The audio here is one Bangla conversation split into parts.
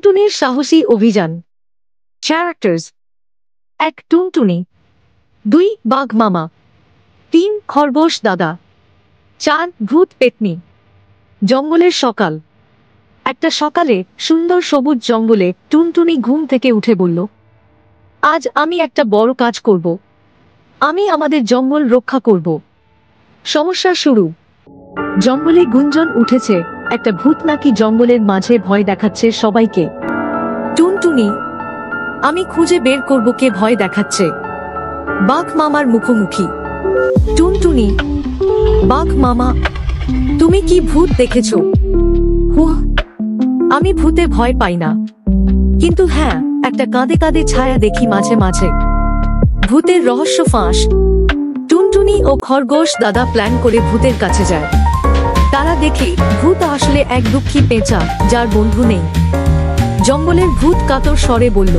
টুনটুনির সাহসী অভিযান। ক্যারেক্টার্স: ১ টুনটুনি, ২ বাঘ মামা, ৩ খরগোশ দাদা, ৪ ভূত পেত্নী। জঙ্গলের সকাল। একটা সকালে সুন্দর সবুজ জঙ্গলে টুনটুনি ঘুম থেকে উঠে বলল, আজ আমি একটা বড় কাজ করব। আমি আমাদের জঙ্গল রক্ষা করব। সমস্যা শুরু। জঙ্গলে গুঞ্জন উঠেছে, একটা ভূত নাকি জঙ্গলের মাঝে ভয় দেখাচ্ছে সবাইকে। টুনটুনি, আমি খুঁজে বের করব কে ভয় দেখাচ্ছে। বাঘ মামার মুখোমুখি। টুনটুনি, বাঘ মামা, তুমি কি ভূত দেখেছো? হুহ, আমি ভূতে ভয় পাই না, কিন্তু হ্যাঁ, একটা কাঁদে কাঁদে ছায়া দেখি মাঝে মাঝে। ভূতের রহস্য ফাঁস। টুনটুনি ও খরগোশ দাদা প্ল্যান করে ভূতের কাছে যায়। তারা দেখে ভূত আসলে এক দুঃখী পেঁচা, যার বন্ধু নেই। জঙ্গলের ভূত কাতর স্বরে বলল,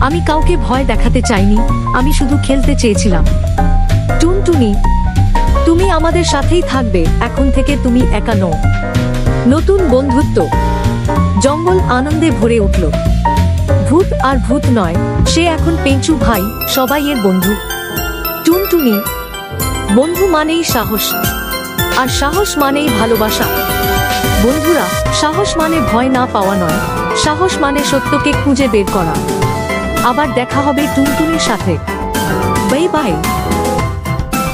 আমি কাউকে ভয় দেখাতে চাইনি, আমি শুধু খেলতে চেয়েছিলাম। টুনটুনি, তুমি আমাদের সাথেই থাকবে, এখন থেকে তুমি একা নও। নতুন বন্ধুত্ব। জঙ্গল আনন্দে ভরে উঠল। ভূত আর ভূত নয়, সে এখন পেঁচু ভাই, সবাই এর বন্ধু। টুনটুনি, বন্ধু মানেই সাহস, আর সাহস মানেই ভালোবাসা। বন্ধুরা, সাহস মানে ভয় না পাওয়া নয়, সাহস মানে সত্যকে খুঁজে বের করা। আবার দেখা হবে টুনটুনির সাথে। Bye bye.